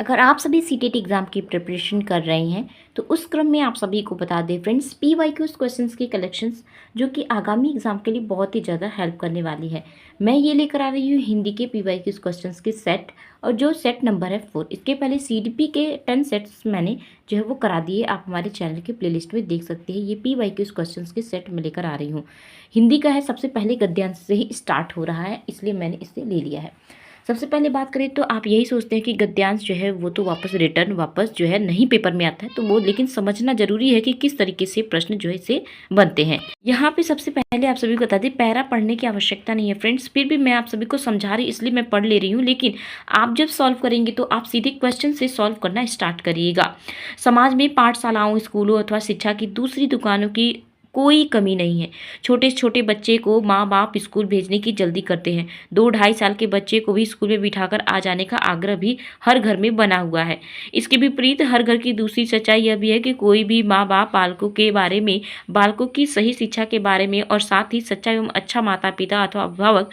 अगर आप सभी सीटेट एग्ज़ाम की प्रिपरेशन कर रहे हैं तो उस क्रम में आप सभी को बता दें फ्रेंड्स, पीवाईक्यूज़ क्वेश्चंस की कलेक्शंस जो कि आगामी एग्ज़ाम के लिए बहुत ही ज़्यादा हेल्प करने वाली है। मैं ये लेकर आ रही हूँ हिंदी के पीवाईक्यूज़ क्वेश्चंस के सेट, और जो सेट नंबर है 4। इसके पहले सीडीपी के 10 सेट्स मैंने जो है वो करा दिए, आप हमारे चैनल के प्लेलिस्ट में देख सकते हैं। ये पीवाईक्यूज़ क्वेश्चंस के सेट में लेकर आ रही हूँ। हिंदी का है, सबसे पहले गद्यांश से ही स्टार्ट हो रहा है, इसलिए मैंने इसे ले लिया है। सबसे पहले बात करें तो आप यही सोचते हैं कि गद्यांश जो है वो तो वापस जो है नहीं पेपर में आता है, तो वो लेकिन समझना जरूरी है कि किस तरीके से प्रश्न जो है इसे बनते हैं। यहाँ पे सबसे पहले आप सभी को बता दें, पैरा पढ़ने की आवश्यकता नहीं है फ्रेंड्स, फिर भी मैं आप सभी को समझा रही इसलिए मैं पढ़ ले रही हूँ। लेकिन आप जब सॉल्व करेंगे तो आप सीधे क्वेश्चन से सॉल्व करना स्टार्ट करिएगा। समाज में पाठशालाओं, स्कूलों अथवा शिक्षा की दूसरी दुकानों की कोई कमी नहीं है। छोटे छोटे बच्चे को माँ बाप स्कूल भेजने की जल्दी करते हैं। 2-2.5 साल के बच्चे को भी स्कूल में बिठाकर आ जाने का आग्रह भी हर घर में बना हुआ है। इसके विपरीत हर घर की दूसरी सच्चाई यह भी है कि कोई भी माँ बाप बालकों के बारे में, बालकों की सही शिक्षा के बारे में और साथ ही सच्चा एवं अच्छा माता पिता अथवा अभिभावक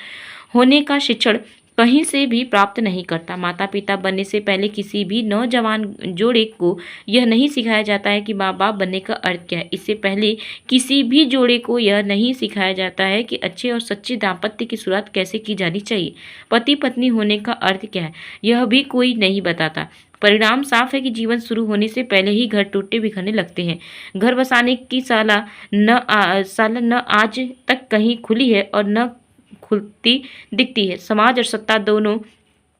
होने का शिक्षण कहीं से भी प्राप्त नहीं करता। माता पिता बनने से पहले किसी भी नौजवान जोड़े को यह नहीं सिखाया जाता है कि माँ बाप बनने का अर्थ क्या है। इससे पहले किसी भी जोड़े को यह नहीं सिखाया जाता है कि अच्छे और सच्चे दाम्पत्य की शुरुआत कैसे की जानी चाहिए। पति पत्नी होने का अर्थ क्या है, यह भी कोई नहीं बताता। परिणाम साफ है कि जीवन शुरू होने से पहले ही घर टूटते बिखरने लगते हैं। घर बसाने की साला न आज तक कहीं खुली है और न खुलती दिखती है। समाज और सत्ता दोनों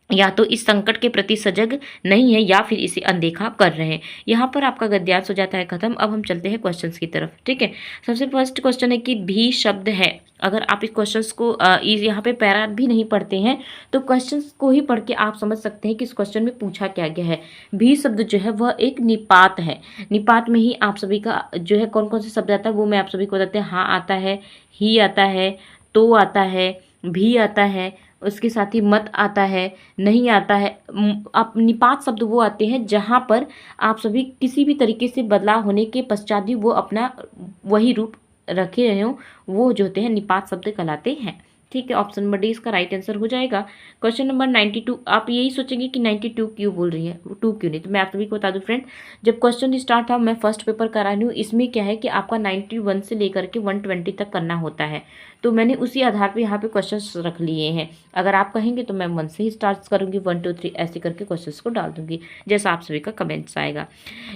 या तो इस संकट के प्रति सजग नहीं है या फिर इसे अनदेखा कर रहे हैं। यहाँ पर आपका गद्यांश हो जाता है खत्म। अब हम चलते हैं क्वेश्चंस की तरफ। ठीक है, सबसे फर्स्ट क्वेश्चन है कि भी शब्द है। अगर आप इस क्वेश्चंस को यहाँ पे पैरा भी नहीं पढ़ते हैं तो क्वेश्चंस को ही पढ़ के आप समझ सकते हैं कि इस क्वेश्चन में पूछा क्या गया है। भी शब्द जो है वह एक निपात है। निपात में ही आप सभी का जो है कौन कौन से शब्द आता है वो मैं आप सभी को बताते हैं। हाँ आता है, ही आता है, तो आता है, भी आता है, उसके साथ ही मत आता है, नहीं आता है। आप निपात शब्द वो आते हैं जहाँ पर आप सभी किसी भी तरीके से बदलाव होने के पश्चात भी वो अपना वही रूप रखे रहे हो, वो जो होते हैं निपात शब्द कहलाते हैं। ठीक है, ऑप्शन नंबर डी इसका राइट आंसर हो जाएगा। क्वेश्चन नंबर 92, आप यही सोचेंगे कि 92 क्यों बोल रही है, 2 क्यों नहीं। तो मैं आप सभी को बता दूं फ्रेंड, जब क्वेश्चन स्टार्ट था, मैं फर्स्ट पेपर करा रही हूँ, इसमें क्या है कि आपका 91 से लेकर के 120 तक करना होता है, तो मैंने उसी आधार पर यहाँ पे क्वेश्चन रख लिए हैं। अगर आप कहेंगे तो मैं 1 से ही स्टार्ट करूँगी, 1 2 3 ऐसे करके क्वेश्चन को डाल दूंगी जैसा आप सभी का कमेंट्स आएगा।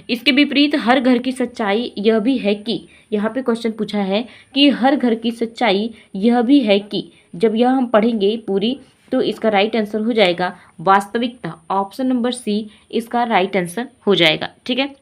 इसके विपरीत हर घर की सच्चाई यह भी है कि, यहाँ पे क्वेश्चन पूछा है कि हर घर की सच्चाई यह भी है कि, जब यह हम पढ़ेंगे पूरी तो इसका राइट आंसर हो जाएगा वास्तविकता। ऑप्शन नंबर सी इसका राइट आंसर हो जाएगा। ठीक है,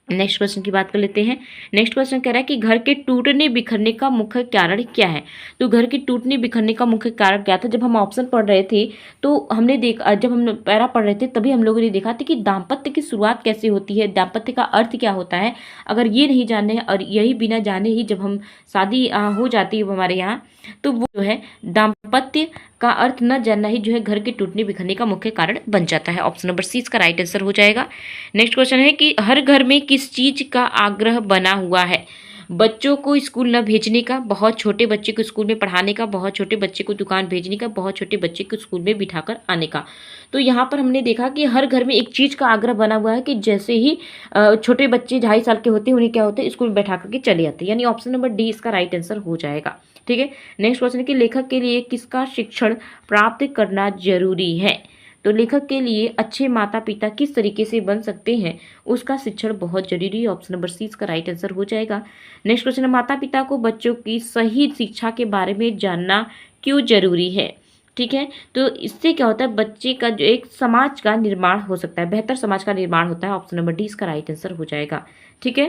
नेक्स्ट क्वेश्चन की बात कर लेते हैं। नेक्स्ट क्वेश्चन कह रहा है कि घर के टूटने बिखरने का मुख्य कारण क्या है। तो घर के टूटने बिखरने का मुख्य कारण क्या था, जब हम ऑप्शन पढ़ रहे थे तो हमने देखा, जब हम पैरा पढ़ रहे थे तभी हम लोगों ने देखा था कि दाम्पत्य की शुरुआत कैसे होती है, दाम्पत्य का अर्थ क्या होता है। अगर ये नहीं जाने और यही बिना जाने ही जब हम शादी हो जाती है हमारे यहाँ, तो वो जो है दाम्पत्य का अर्थ न जानना ही जो है घर के टूटने बिखरने का मुख्य कारण बन जाता है। ऑप्शन नंबर सी इसका राइट आंसर हो जाएगा। नेक्स्ट क्वेश्चन है कि हर घर में किस चीज का आग्रह बना हुआ है। बच्चों को स्कूल न भेजने का, बहुत छोटे बच्चे को स्कूल में पढ़ाने का, बहुत छोटे बच्चे को दुकान भेजने का, बहुत छोटे बच्चे को स्कूल में बिठाकर आने का। तो यहाँ पर हमने देखा कि हर घर में एक चीज़ का आग्रह बना हुआ है कि जैसे ही छोटे बच्चे 2.5 साल के होते हैं उन्हें क्या होता है, स्कूल में बैठा करके चले आते हैं, यानी ऑप्शन नंबर डी इसका राइट आंसर हो जाएगा। ठीक है, नेक्स्ट क्वेश्चन है कि लेखक के लिए किसका शिक्षण प्राप्त करना जरूरी है। तो लेखक के लिए अच्छे माता पिता किस तरीके से बन सकते हैं, उसका शिक्षण बहुत जरूरी है। ऑप्शन नंबर सी इसका राइट आंसर हो जाएगा। नेक्स्ट क्वेश्चन है माता पिता को बच्चों की सही शिक्षा के बारे में जानना क्यों जरूरी है। ठीक है, तो इससे क्या होता है, बच्चे का जो एक समाज का निर्माण हो सकता है, बेहतर समाज का निर्माण होता है। ऑप्शन नंबर डी इसका राइट आंसर हो जाएगा। ठीक है,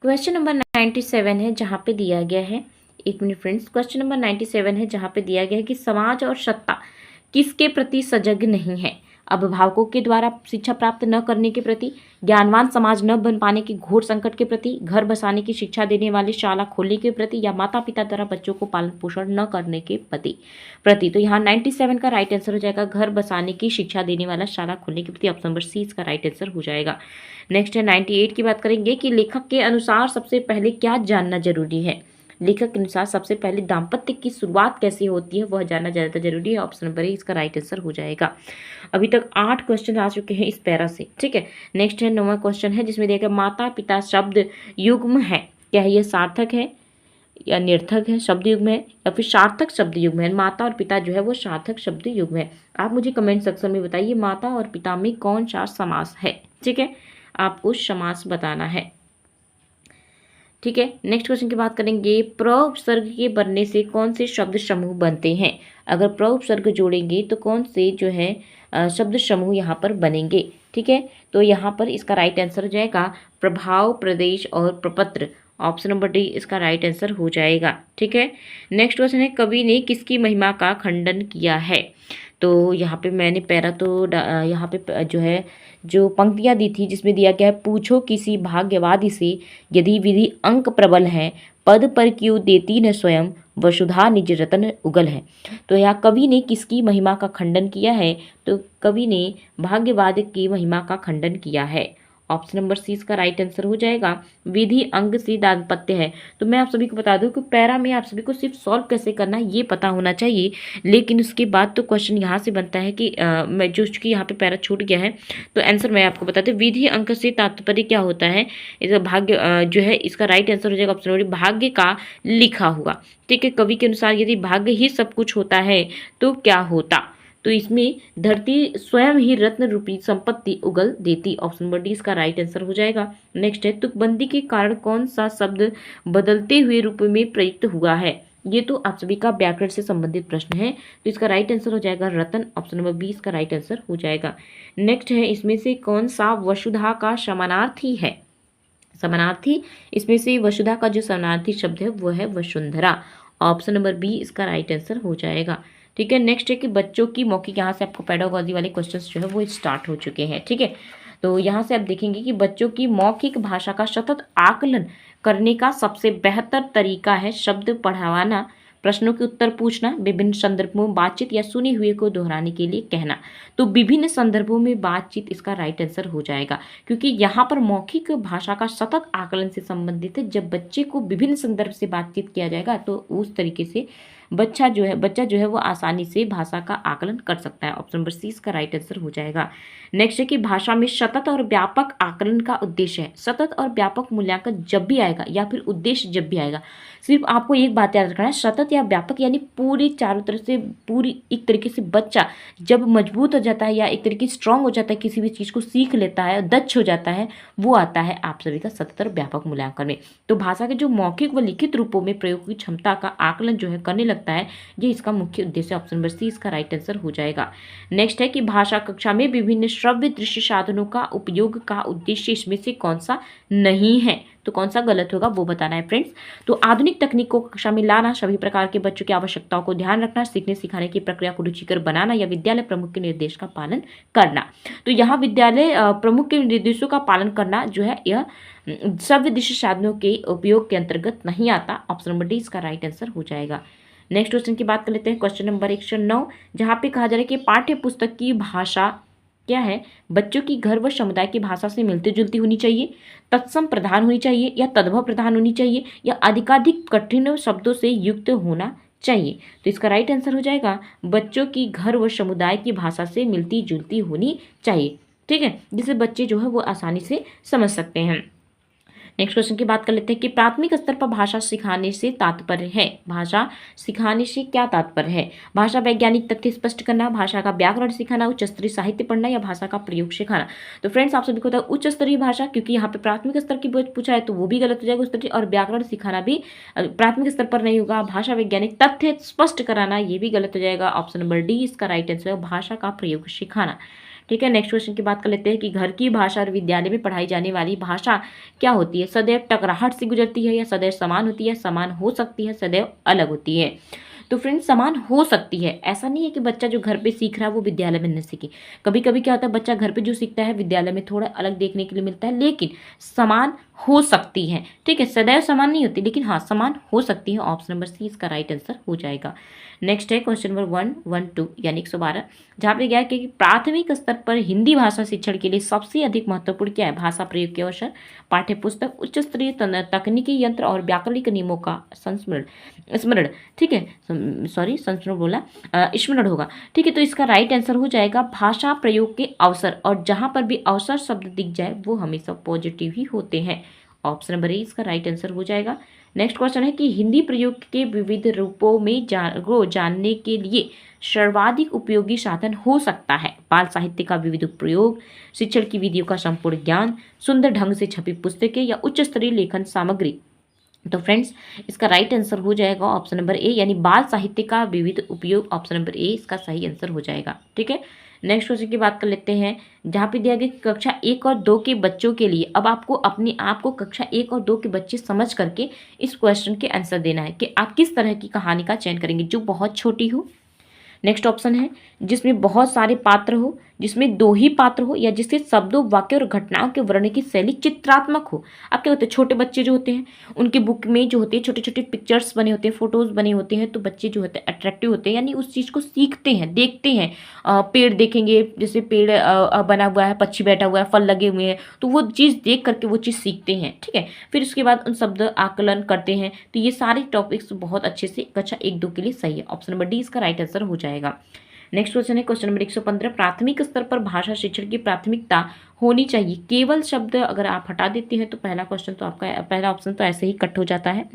क्वेश्चन नंबर 97 है जहाँ पे दिया गया है, एक मिनट फ्रेंड्स, क्वेश्चन नंबर 97 है जहाँ पे दिया गया है कि समाज और सत्ता किसके प्रति सजग नहीं है। अभिभावकों के द्वारा शिक्षा प्राप्त न करने के प्रति, ज्ञानवान समाज न बन पाने के घोर संकट के प्रति, घर बसाने की शिक्षा देने वाली शाला खोलने के प्रति, या माता पिता द्वारा बच्चों को पालन पोषण न करने के प्रति। तो यहाँ 97 का राइट आंसर हो जाएगा घर बसाने की शिक्षा देने वाला शाला खोलने के प्रति। ऑप्शन नंबर सी इसका राइट आंसर हो जाएगा। नेक्स्ट है 98 की बात करेंगे कि लेखक के अनुसार सबसे पहले क्या जानना जरूरी है। लेखक के अनुसार सबसे पहले दाम्पत्य की शुरुआत कैसे होती है वह जानना ज़्यादा जरूरी है। ऑप्शन नंबर ए इसका राइट आंसर हो जाएगा। अभी तक 8 क्वेश्चन आ चुके हैं इस पैरा से, ठीक है। नेक्स्ट है 9वां क्वेश्चन है, जिसमें देखा माता पिता शब्द युग्म है, क्या है ये सार्थक है या निर्थक है, शब्द युग्म है या फिर सार्थक शब्द युग्म है। माता और पिता जो है वो सार्थक शब्द युग्म है। आप मुझे कमेंट सेक्शन में बताइए माता और पिता में कौन सा समास है, ठीक है, आपको समास बताना है, ठीक है। नेक्स्ट क्वेश्चन की बात करेंगे, प्रउपसर्ग के बनने से कौन से शब्द समूह बनते हैं। अगर प्रउपसर्ग जोड़ेंगे तो कौन से जो है शब्द समूह यहाँ पर बनेंगे, ठीक है। तो यहाँ पर इसका राइट आंसर हो जाएगा प्रभाव, प्रदेश और प्रपत्र। ऑप्शन नंबर डी इसका राइट आंसर हो जाएगा, ठीक है। नेक्स्ट क्वेश्चन है, कवि ने किसकी महिमा का खंडन किया है। तो यहाँ पे मैंने पैरा तो यहाँ पे जो है जो पंक्तियाँ दी थी, जिसमें दिया गया है पूछो किसी भाग्यवादी से यदि विधि अंक प्रबल है, पद पर क्यों देती न स्वयं, वसुधा निज रतन उगल है। तो यहाँ कवि ने किसकी महिमा का खंडन किया है, तो कवि ने भाग्यवाद की महिमा का खंडन किया है। ऑप्शन नंबर सी इसका राइट आंसर हो जाएगा। विधि अंग से दाम्पत्य है। तो मैं आप सभी को बता दूं कि पैरा में आप सभी को सिर्फ सॉल्व कैसे करना है ये पता होना चाहिए, लेकिन उसके बाद तो क्वेश्चन यहाँ से बनता है कि मैं जो कि यहाँ पे पैरा छूट गया है, तो आंसर मैं आपको बताती हूँ। विधि अंग से तात्पर्य क्या होता है, इसका भाग्य जो है इसका राइट आंसर हो जाएगा ऑप्शन नंबर भाग्य का लिखा हुआ, ठीक है। कवि के अनुसार यदि भाग्य ही सब कुछ होता है तो क्या होता, तो इसमें धरती स्वयं ही रत्न रूपी संपत्ति उगल देती। ऑप्शन नंबर डी इसका राइट आंसर हो जाएगा। नेक्स्ट है, तुकबंदी के कारण कौन सा शब्द बदलते हुए रूप में प्रयुक्त हुआ है। ये तो आप सभी का व्याकरण से संबंधित प्रश्न है, तो इसका राइट आंसर हो जाएगा रतन। ऑप्शन नंबर बी इसका राइट आंसर हो जाएगा। नेक्स्ट है, इसमें से कौन सा वसुधा का समानार्थी है। समानार्थी, इसमें से वसुधा का जो समानार्थी शब्द है वो है वसुंधरा। ऑप्शन नंबर बी इसका राइट आंसर हो जाएगा, ठीक है। नेक्स्ट है कि बच्चों की मौखिक, यहाँ से आपको पेडागोजी वाले क्वेश्चंस जो है वो स्टार्ट हो चुके हैं, ठीक है। तो यहाँ से आप देखेंगे कि बच्चों की मौखिक भाषा का सतत आकलन करने का सबसे बेहतर तरीका है शब्द पढ़वाना, प्रश्नों के उत्तर पूछना, विभिन्न संदर्भों में बातचीत या सुनी हुए को दोहराने के लिए कहना। तो विभिन्न संदर्भों में बातचीत इसका राइट आंसर हो जाएगा, क्योंकि यहाँ पर मौखिक भाषा का सतत आकलन से संबंधित है। जब बच्चे को विभिन्न संदर्भ से बातचीत किया जाएगा तो उस तरीके से बच्चा जो है वो आसानी से भाषा का आकलन कर सकता है। ऑप्शन नंबर सी इसका राइट आंसर हो जाएगा। नेक्स्ट है कि भाषा में सतत और व्यापक आकलन का उद्देश्य है। सतत और व्यापक मूल्यांकन जब भी आएगा या फिर उद्देश्य जब भी आएगा, सिर्फ आपको एक बात याद रखना है, सतत या व्यापक यानी पूरी चारों तरफ से पूरी एक तरीके से बच्चा जब मजबूत हो जाता है या एक तरीके से स्ट्रांग हो जाता है, किसी भी चीज़ को सीख लेता है, दक्ष हो जाता है, वो आता है आप सभी का सतत और व्यापक मूल्यांकन में। तो भाषा के जो मौखिक व लिखित रूपों में प्रयोग की क्षमता का आकलन जो है करने लगता है, ये इसका मुख्य उद्देश्य। ऑप्शन नंबर सी इसका राइट आंसर हो जाएगा। नेक्स्ट है कि भाषा कक्षा में विभिन्न श्रव्य दृश्य साधनों का उपयोग का उद्देश्य इसमें से कौन सा नहीं है, तो कौन सा गलत होगा वो बताना है फ्रेंड्स। तो आधुनिक तकनीक को कक्षा में लाना, सभी प्रकार के बच्चों की आवश्यकताओं को ध्यान रखना, सीखने सिखाने की प्रक्रिया को रुचिकर बनाना या विद्यालय प्रमुख के निर्देश का पालन करना। तो यहाँ विद्यालय प्रमुख के निर्देशों का पालन करना जो है यह श्रव्य दृश्य साधनों के उपयोग के अंतर्गत नहीं आता। ऑप्शन नंबर डी इसका राइट आंसर हो जाएगा। नेक्स्ट क्वेश्चन की बात कर लेते हैं, क्वेश्चन नंबर 109, जहाँ पे कहा जा रहा है कि पाठ्य पुस्तक की भाषा क्या है, बच्चों की घर व समुदाय की भाषा से मिलती जुलती होनी चाहिए, तत्सम प्रधान होनी चाहिए या तद्भव प्रधान होनी चाहिए या अधिकाधिक कठिन शब्दों से युक्त होना चाहिए। तो इसका राइट आंसर हो जाएगा बच्चों की घर व समुदाय की भाषा से मिलती जुलती होनी चाहिए, ठीक है, जिससे बच्चे जो है वो आसानी से समझ सकते हैं। नेक्स्ट क्वेश्चन की बात कर लेते हैं कि प्राथमिक स्तर पर भाषा सिखाने से तात्पर्य है। भाषा सिखाने से क्या तात्पर्य है, भाषा वैज्ञानिक तथ्य स्पष्ट करना, भाषा का व्याकरण सिखाना, उच्च स्तरीय साहित्य पढ़ना या भाषा का प्रयोग सिखाना। तो फ्रेंड्स आप सभी को पता है उच्च स्तरीय भाषा, क्योंकि यहाँ पे प्राथमिक स्तर की पूछा है तो वो भी गलत हो जाएगा उस तरह, और व्याकरण सिखाना भी प्राथमिक स्तर पर नहीं होगा। भाषा वैज्ञानिक तथ्य स्पष्ट कराना ये भी गलत हो जाएगा। ऑप्शन नंबर डी इसका राइट आंसर है भाषा का प्रयोग सिखाना, ठीक है। नेक्स्ट क्वेश्चन की बात कर लेते हैं कि घर की भाषा और विद्यालय में पढ़ाई जाने वाली भाषा क्या होती है, सदैव टकराहट से गुजरती है या सदैव समान होती है, समान हो सकती है, सदैव अलग होती है। तो फ्रेंड्स समान हो सकती है, ऐसा नहीं है कि बच्चा जो घर पे सीख रहा है वो विद्यालय में न सीखे। कभी कभी क्या होता है बच्चा घर पे जो सीखता है विद्यालय में थोड़ा अलग देखने के लिए मिलता है, लेकिन समान हो सकती है। ठीक है, सदैव समान नहीं होती, लेकिन हाँ समान हो सकती है। ऑप्शन नंबर सी इसका राइट आंसर हो जाएगा। नेक्स्ट है क्वेश्चन नंबर 112 यानी 112, जहाँ पे क्या है कि प्राथमिक स्तर पर हिंदी भाषा शिक्षण के लिए सबसे अधिक महत्वपूर्ण क्या है? भाषा प्रयोग के अवसर, पाठ्य पुस्तक, उच्च स्तरीय तकनीकी यंत्र और व्याकरणिक नियमों का संस्मरण स्मरण। ठीक है, सॉरी संस्मरण बोला, स्मरण होगा। ठीक है, तो इसका राइट आंसर हो जाएगा भाषा प्रयोग के अवसर, और जहां पर भी अवसर शब्द दिख जाए वो हमेशा पॉजिटिव ही होते हैं। ऑप्शन नंबर ए इसका राइट आंसर हो जाएगा। नेक्स्ट क्वेश्चन है कि हिंदी प्रयोग के विविध रूपों में जानने के लिए सर्वाधिक उपयोगी साधन हो सकता है? बाल साहित्य का विविध प्रयोग, शिक्षण की विधियों का संपूर्ण ज्ञान, सुंदर ढंग से छपी पुस्तकें या उच्च स्तरीय लेखन सामग्री। तो फ्रेंड्स इसका राइट आंसर हो जाएगा ऑप्शन नंबर ए, यानी बाल साहित्य का विविध उपयोग। ऑप्शन नंबर ए इसका सही आंसर हो जाएगा। ठीक है, नेक्स्ट क्वेश्चन की बात कर लेते हैं, जहाँ पे दिया गया कक्षा 1 और 2 के बच्चों के लिए। अब आपको अपने आप को कक्षा 1 और 2 के बच्चे समझ करके इस क्वेश्चन के आंसर देना है कि आप किस तरह की कहानी का चयन करेंगे जो बहुत छोटी हो। नेक्स्ट ऑप्शन है जिसमें बहुत सारे पात्र हो, जिसमें 2 ही पात्र हो, या जिससे शब्दों, वाक्य और घटनाओं के वर्णन की शैली चित्रात्मक हो। अब क्या होते हैं, छोटे बच्चे जो होते हैं उनके बुक में जो होते हैं छोटे छोटे पिक्चर्स बने होते हैं, फोटोज बने होते हैं, तो बच्चे जो होते हैं अट्रैक्टिव होते हैं, यानी उस चीज़ को सीखते हैं, देखते हैं। पेड़ देखेंगे, जैसे पेड़ बना हुआ है, पक्षी बैठा हुआ है, फल लगे हुए हैं, तो वो चीज़ देख करके वो चीज़ सीखते हैं। ठीक है, फिर उसके बाद उन शब्द आकलन करते हैं। तो ये सारे टॉपिक्स बहुत अच्छे से कक्षा 1-2 के लिए सही है। ऑप्शन नंबर डी इसका राइट आंसर हो जाएगा। नेक्स्ट क्वेश्चन है क्वेश्चन नंबर 115, प्राथमिक स्तर पर भाषा शिक्षण की प्राथमिकता होनी चाहिए। केवल शब्द अगर आप हटा देते हैं तो पहला क्वेश्चन तो आपका, पहला ऑप्शन तो ऐसे ही कट हो जाता है।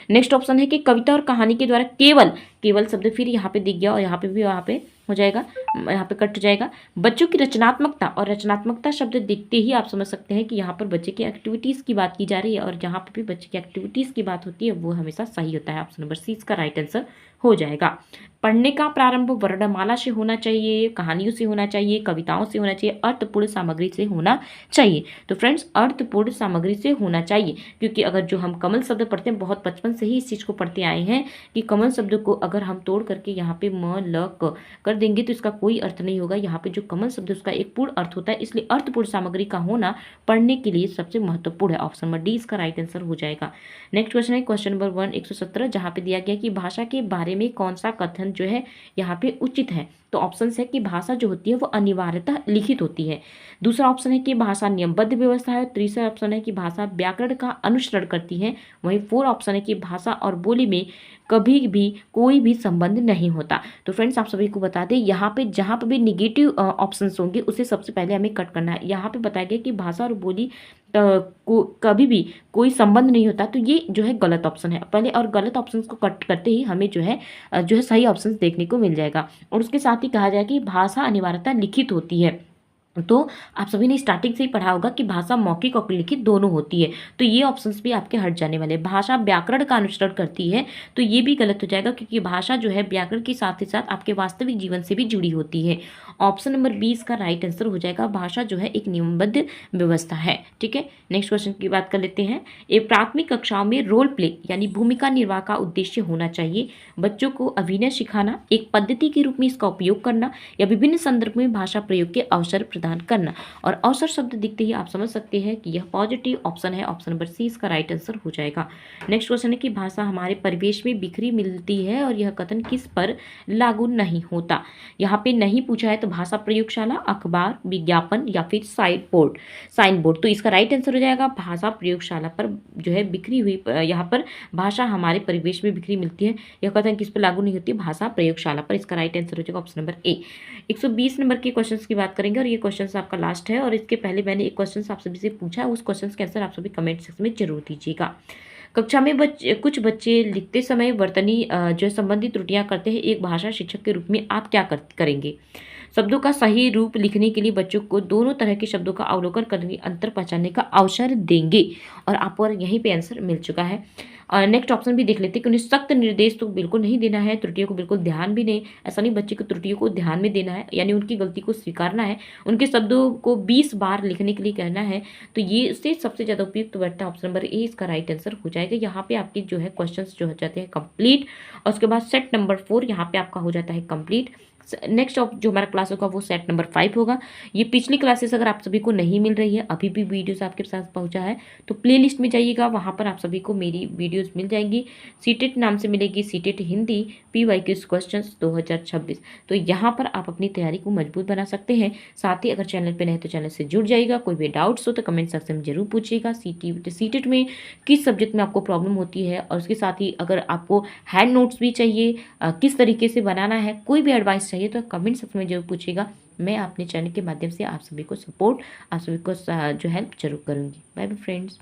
नेक्स्ट ऑप्शन है कि कविता और कहानी के द्वारा केवल शब्द फिर यहाँ पे दिख गया और यहाँ पे भी वहाँ पे हो जाएगा, यहाँ पे कट हो जाएगा। बच्चों की रचनात्मकता, और रचनात्मकता शब्द देखते ही आप समझ सकते हैं कि यहाँ पर बच्चे की एक्टिविटीज़ की बात की जा रही है, और जहाँ पर भी बच्चे की एक्टिविटीज़ की बात होती है वो हमेशा सही होता है। ऑप्शन नंबर सी इसका राइट आंसर हो जाएगा। पढ़ने का प्रारंभ वर्णमाला से होना चाहिए, कहानियों से होना चाहिए, कविताओं से होना चाहिए, अर्थपूर्ण सामग्री से होना चाहिए। तो फ्रेंड्स अर्थपूर्ण सामग्री से होना चाहिए, क्योंकि अगर जो हम कमल शब्द पढ़ते हैं, बहुत बचपन से ही इस चीज़ को पढ़ते आए हैं कि कमल शब्द को अगर हम तोड़ करके यहाँ पे म ल क कर देंगे तो इसका कोई अर्थ नहीं होगा। यहाँ पे जो कमल शब्द उसका एक पूर्ण अर्थ होता है, इसलिए अर्थपूर्ण सामग्री का होना पढ़ने के लिए सबसे महत्वपूर्ण है। ऑप्शन नंबर डी इसका राइट आंसर हो जाएगा। नेक्स्ट क्वेश्चन है क्वेश्चन नंबर 117, जहाँ पे दिया गया कि भाषा के बारे में कौन सा कथन जो है यहाँ पे उचित है। तो ऑप्शन है कि भाषा जो होती है वो अनिवार्यतः लिखित होती है। दूसरा ऑप्शन है कि भाषा नियमबद्ध व्यवस्था है। तीसरा ऑप्शन है कि भाषा व्याकरण का अनुसरण करती है। वहीं 4 ऑप्शन है कि भाषा और बोली में कभी भी कोई भी संबंध नहीं होता। तो फ्रेंड्स आप सभी को बता दें, यहाँ पे जहाँ पे भी निगेटिव ऑप्शंस होंगे उसे सबसे पहले हमें कट करना है। यहाँ पे बताया गया कि भाषा और बोली को कभी भी कोई संबंध नहीं होता, तो ये जो है गलत ऑप्शन है पहले, और गलत ऑप्शन को कट करते ही हमें जो है सही ऑप्शन देखने को मिल जाएगा। और उसके साथ ही कहा जाए कि भाषा अनिवार्यतः लिखित होती है। तो आप सभी ने स्टार्टिंग से ही पढ़ा होगा कि भाषा मौखिक और लिखित दोनों होती है, तो ये ऑप्शंस भी आपके हट जाने वाले। भाषा व्याकरण का अनुसरण करती है, तो ये भी गलत हो जाएगा, क्योंकि भाषा जो है व्याकरण के साथ ही साथ आपके वास्तविक जीवन से भी जुड़ी होती है। ऑप्शन नंबर 20 का राइट आंसर हो जाएगा। भाषा जो है एक नियमबद्ध व्यवस्था है। ठीक है, नेक्स्ट क्वेश्चन की बात कर लेते हैं। एक प्राथमिक कक्षाओं में रोल प्ले यानी भूमिका निर्वाह का उद्देश्य होना चाहिए। बच्चों को अभिनय सिखाना, एक पद्धति के रूप में इसका उपयोग करना, या विभिन्न संदर्भ में भाषा प्रयोग के अवसर प्रदान करना। और अवसर शब्द दिखते ही आप समझ सकते हैं कि यह पॉजिटिव ऑप्शन है। ऑप्शन नंबर सी इसका राइट आंसर हो जाएगा। नेक्स्ट क्वेश्चन है कि भाषा हमारे परिवेश में बिखरी मिलती है और यह कथन किस पर लागू नहीं होता। यहाँ पे नहीं पूछा है, तो भाषा प्रयोगशाला, अखबार, विज्ञापन या फिर साइन बोर्ड। तो इसका राइट आंसर हो जाएगा भाषा प्रयोगशाला पर जो है बिखरी हुई, यहाँ पर भाषा हमारे परिवेश में बिखरी मिलती है, यह कथन किस पर लागू नहीं होती, भाषा प्रयोगशाला पर। इसका राइट आंसर हो जाएगा ऑप्शन नंबर ए। 120 नंबर के क्वेश्चन की बात करेंगे, और ये क्वेश्चन आपका लास्ट है, और इसके पहले मैंने एक क्वेश्चन आप सभी से पूछा है, उस क्वेश्चन के आंसर आप सभी कमेंट सेक्शन में जरूर दीजिएगा। कक्षा में कुछ बच्चे लिखते समय वर्तनी जो संबंधित त्रुटियां करते हैं, एक भाषा शिक्षक के रूप में आप क्या करेंगे। शब्दों का सही रूप लिखने के लिए बच्चों को दोनों तरह के शब्दों का अवलोकन करके अंतर पहचानने का अवसर देंगे, और आपको यहीं पे आंसर मिल चुका है। नेक्स्ट ऑप्शन भी देख लेते हैं कि उन्हें सख्त निर्देश तो बिल्कुल नहीं देना है, त्रुटियों को बिल्कुल ध्यान भी नहीं, ऐसा नहीं, बच्चे को त्रुटियों को ध्यान में देना है, यानी उनकी गलती को स्वीकारना है, उनके शब्दों को 20 बार लिखने के लिए कहना है। तो ये इससे सबसे ज़्यादा उपयुक्त बैठता है ऑप्शन नंबर ए, इसका राइट आंसर हो जाएगा। यहाँ पे आपके जो है क्वेश्चन जो हो जाते हैं कंप्लीट, और उसके बाद सेट नंबर 4 यहाँ पे आपका हो जाता है कंप्लीट। नेक्स्ट जो हमारा क्लास होगा वो सेट नंबर 5 होगा। ये पिछली क्लासेस अगर आप सभी को नहीं मिल रही है, अभी भी वीडियोस आपके पास पहुंचा है, तो प्लेलिस्ट में जाइएगा, वहां पर आप सभी को मेरी वीडियोस मिल जाएंगी। सीटेट नाम से मिलेगी, सीटेट हिंदी PYQ क्वेश्चंस 2026। तो यहाँ पर आप अपनी तैयारी को मजबूत बना सकते हैं। साथ ही अगर चैनल पर नहीं तो चैनल से जुड़ जाइएगा। कोई भी डाउट्स हो तो कमेंट सेक्शन में जरूर पूछिएगा। सीटेट में किस सब्जेक्ट में आपको प्रॉब्लम होती है, और उसके साथ ही अगर आपको हैंड नोट्स भी चाहिए, किस तरीके से बनाना है, कोई भी एडवाइस चाहिए तो कमेंट सेक्शन में जरूर पूछिएगा। मैं अपने चैनल के माध्यम से आप सभी को सपोर्ट, आप सभी को जो हेल्प जरूर करूँगी। Bye bye friends.